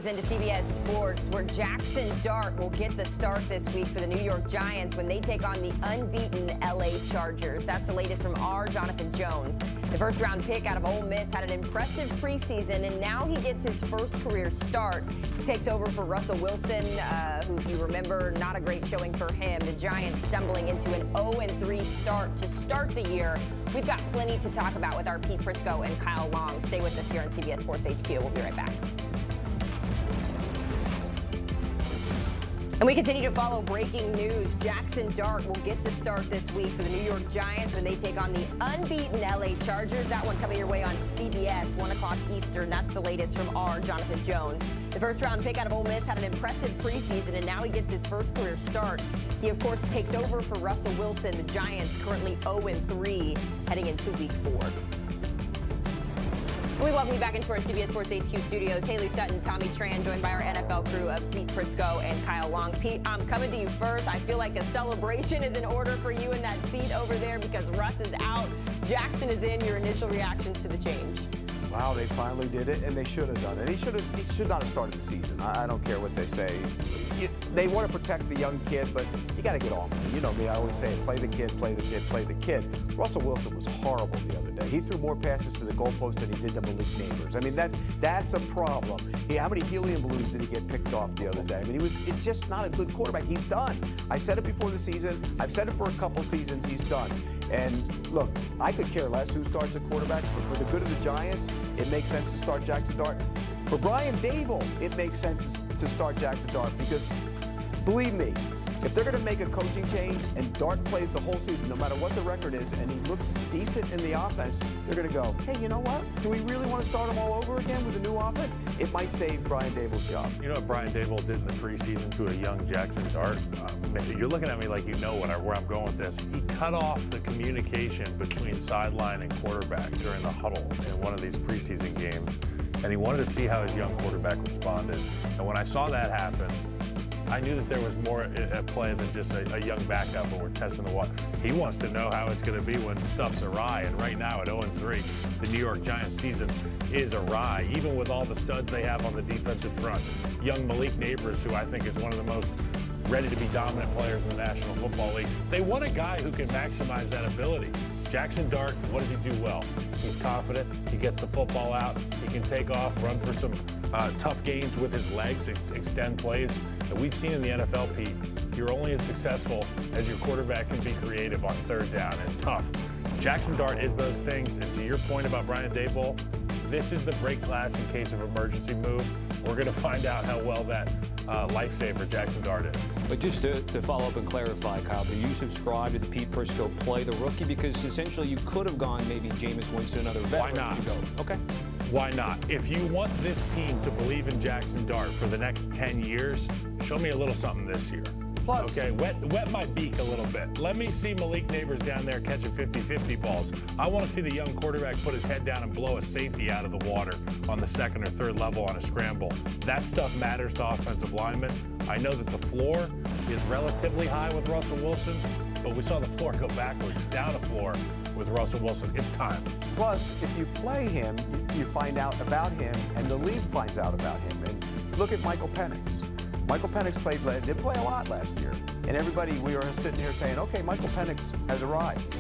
goes into CBS Sports, where Jaxson Dart will get the start this week for the New York Giants when they take on the unbeaten LA Chargers. That's the latest from our Jonathan Jones. The first-round pick out of Ole Miss had an impressive preseason, and now he gets his first career start. He takes over for Russell Wilson, who, if you remember, not a great showing for him. The Giants stumbling into an 0-3 start to start the year. We've got plenty to talk about with our Pete Prisco and Kyle Long. Stay with us here on CBS Sports HQ. We'll be right back. And we continue to follow breaking news. Jaxson Dart will get the start this week for the New York Giants when they take on the unbeaten LA Chargers. That one coming your way on CBS, 1 o'clock Eastern. That's the latest from our Jonathan Jones. The first-round pick out of Ole Miss had an impressive preseason, and now he gets his first career start. He, of course, takes over for Russell Wilson. The Giants currently 0-3 heading into Week 4. We welcome you back into our CBS Sports HQ studios. Haley Sutton, Tommy Tran, joined by our NFL crew of Pete Prisco and Kyle Long. Pete, I'm coming to you first. I feel like a celebration is in order for you in that seat over there because Russ is out. Jaxson is in. Your initial reactions to the change? Wow, they finally did it, and they should have done it. He should not have started the season. I don't care what they say. They want to protect the young kid, but you got to get on with it. You know me, I always say, play the kid, play the kid, play the kid. Russell Wilson was horrible the other day. He threw more passes to the goalpost than he did to Malik Neighbors. I mean, that's a problem. How many helium balloons did he get picked off the other day? I mean, it's just not a good quarterback. He's done. I said it before the season. I've said it for a couple seasons. He's done. And look, I could care less who starts at quarterback, but for the good of the Giants, it makes sense to start Jaxson Dart. For Brian Daboll, it makes sense to start Jaxson Dart because, believe me, if they're going to make a coaching change and Dart plays the whole season, no matter what the record is, and he looks decent in the offense, they're going to go, hey, you know what? Do we really want to start him all over again with a new offense? It might save Brian Daboll's job. You know what Brian Daboll did in the preseason to a young Jaxson Dart? You're looking at me like you know where I'm going with this. He cut off the communication between sideline and quarterback during the huddle in one of these preseason games, and he wanted to see how his young quarterback responded. And when I saw that happen, I knew that there was more at play than just a young backup when we're testing the water. He wants to know how it's going to be when stuff's awry, and right now at 0-3, the New York Giants season is awry, even with all the studs they have on the defensive front. Young Malik Neighbors, who I think is one of the most ready to be dominant players in the National Football League. They want a guy who can maximize that ability. Jaxson Dart, what does he do well? He's confident, he gets the football out, he can take off, run for some tough gains with his legs, extend plays. And we've seen in the NFL, Pete, you're only as successful as your quarterback can be creative on third down and tough. Jaxson Dart is those things, and to your point about Brian Daboll, this is the break glass in case of emergency move. We're going to find out how well that lifesaver Jaxson Dart is. But just to follow up and clarify, Kyle, do you subscribe to the Pete Prisco play the rookie? Because essentially you could have gone maybe Jameis Winston, another veteran. Why not? Okay. Why not? If you want this team to believe in Jaxson Dart for the next 10 years, show me a little something this year. Plus, okay, wet my beak a little bit. Let me see Malik Neighbors down there catching 50-50 balls. I want to see the young quarterback put his head down and blow a safety out of the water on the second or third level on a scramble. That stuff matters to offensive linemen. I know that the floor is relatively high with Russell Wilson, but we saw the floor go backwards, down the floor with Russell Wilson. It's time. Plus, if you play him, you find out about him, and the league finds out about him. And look at Michael Penix. Michael Penix did play a lot last year. And everybody, we were sitting here saying, okay, Michael Penix has arrived.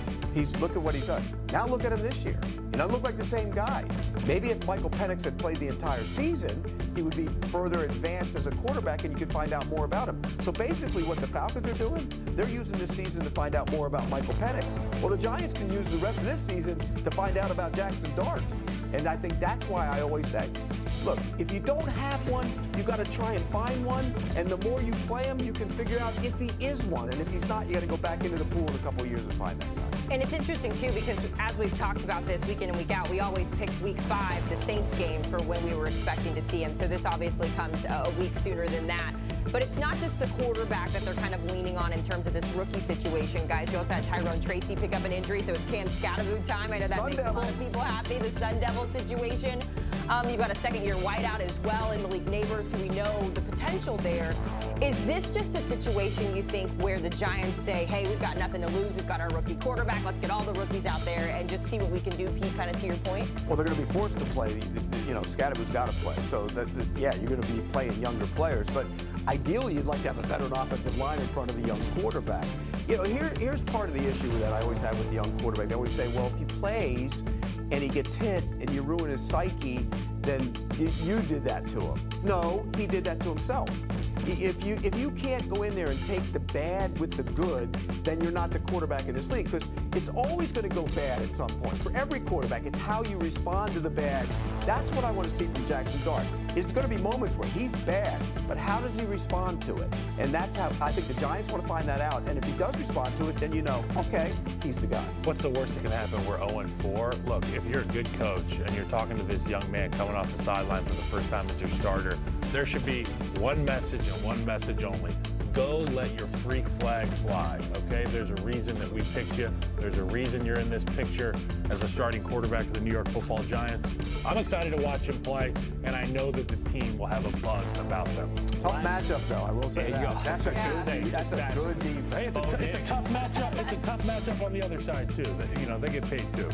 Look at what he's done. Now look at him this year. He doesn't look like the same guy. Maybe if Michael Penix had played the entire season, he would be further advanced as a quarterback and you could find out more about him. So basically what the Falcons are doing, they're using this season to find out more about Michael Penix. Well, the Giants can use the rest of this season to find out about Jaxson Dart. And I think that's why I always say, look, if you don't have one, you got to try and find one. And the more you play him, you can figure out if he is one. And if he's not, you got to go back into the pool in a couple of years and find that guy. And it's interesting, too, because as we've talked about this week in and week out, we always picked Week 5, the Saints game, for when we were expecting to see him. So this obviously comes a week sooner than that. But it's not just the quarterback that they're kind of leaning on in terms of this rookie situation, guys. You also had Tyrone Tracy pick up an injury, so it's Cam Scattergood time. I know that makes a lot of people happy, the Sun Devil situation. You've got a second-year wideout as well in Malik Neighbors, who we know the potential there. Is this just a situation, you think, where the Giants say, hey, we've got nothing to lose, we've got our rookie quarterback, let's get all the rookies out there and just see what we can do, Pete, kind of to your point? Well, they're going to be forced to play. You know, Scadaboo's got to play. So, yeah, you're going to be playing younger players. But ideally, you'd like to have a veteran offensive line in front of the young quarterback. You know, here's part of the issue that I always have with the young quarterback. They always say, well, if he plays and he gets hit and you ruin his psyche, then you did that to him. No, he did that to himself. If you can't go in there and take the bad with the good, then you're not the quarterback in this league, because it's always going to go bad at some point. For every quarterback, it's how you respond to the bad. That's what I want to see from Jaxson Dart. It's going to be moments where he's bad, but how does he respond to it? And that's how I think the Giants want to find that out. And if he does respond to it, then you know, okay, he's the guy. What's the worst that can happen? We're 0-4. Look, if you're a good coach and you're talking to this young man coming off the sideline for the first time as your starter, there should be one message and one message only. Go let your freak flag fly, okay? There's a reason that we picked you. There's a reason you're in this picture as a starting quarterback for the New York Football Giants. I'm excited to watch him play, and I know that the team will have a buzz about them. Tough matchup, though, I will say There you that. go. That's a good defense. Hey, it's a tough matchup. It's a tough matchup on the other side, too. You know, they get paid, too.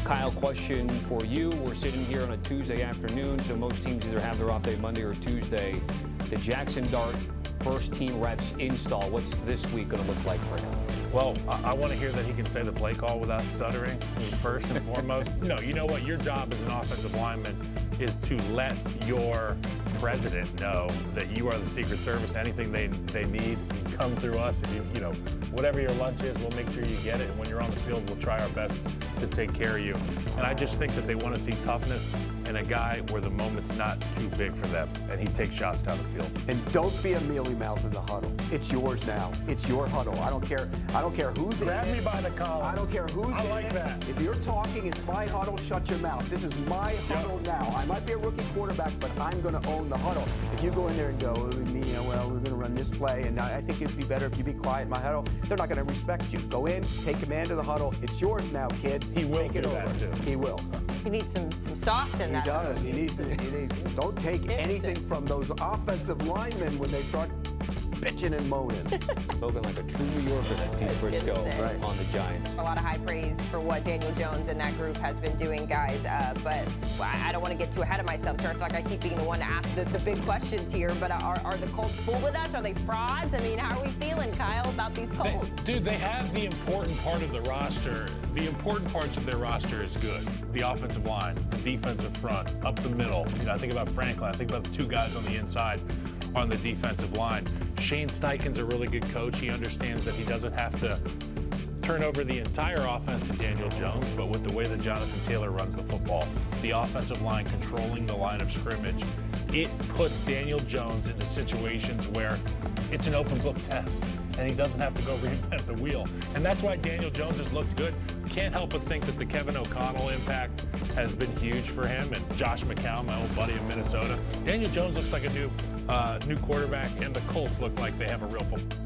Kyle, question for you. We're sitting here on a Tuesday afternoon, so most teams either have their off day Monday or Tuesday. The Jaxson Dart first team reps install, what's this week going to look like for him? Well, I want to hear that he can say the play call without stuttering, first and foremost. No, you know what? Your job as an offensive lineman is to let your president know that you are the Secret Service. Anything they need, come through us. If you know, whatever your lunch is, we'll make sure you get it. And when you're on the field, we'll try our best to take care of you. And I just think that they want to see toughness in a guy where the moment's not too big for them, and he takes shots down the field. And don't be a mealy mouth in the huddle. It's yours now. It's your huddle. I don't care who's in it. Grab me by the collar. I don't care who's in it. I like that. If you're talking, it's my huddle, shut your mouth. This is my huddle now. I might be a rookie quarterback, but I'm going to own the huddle. If you go in there and go, well, we're going to run this play, and I think it'd be better if you be quiet in my huddle, they're not going to respect you. Go in, take command of the huddle. It's yours now, kid. He will take it do over. that, too. He will. You need some sauce in that. He does. He needs. Don't take anything from those offensive linemen when they start bitching and moaning. Spoken like a true New Yorker, Pete Prisco, Right. on the Giants. A lot of high praise for what Daniel Jones and that group has been doing, guys. But I don't want to get too ahead of myself. So I feel like I keep being the one to ask the big questions here. But are the Colts fooling us? Are they frauds? I mean, how are we feeling, Kyle, about these Colts? They have the important part of the roster. The important parts of their roster is good. The offensive line, the defensive front, up the middle. You know, I think about Franklin. I think about the two guys on the inside on the defensive line. Shane Steichen's a really good coach. He understands that he doesn't have to turn over the entire offense to Daniel Jones, but with the way that Jonathan Taylor runs the football, the offensive line controlling the line of scrimmage, it puts Daniel Jones into situations where it's an open book test, and he doesn't have to go reinvent the wheel. And that's why Daniel Jones has looked good. Can't help but think that the Kevin O'Connell impact has been huge for him, and Josh McCown, my old buddy in Minnesota. Daniel Jones looks like a new quarterback, and the Colts look like they have a real football.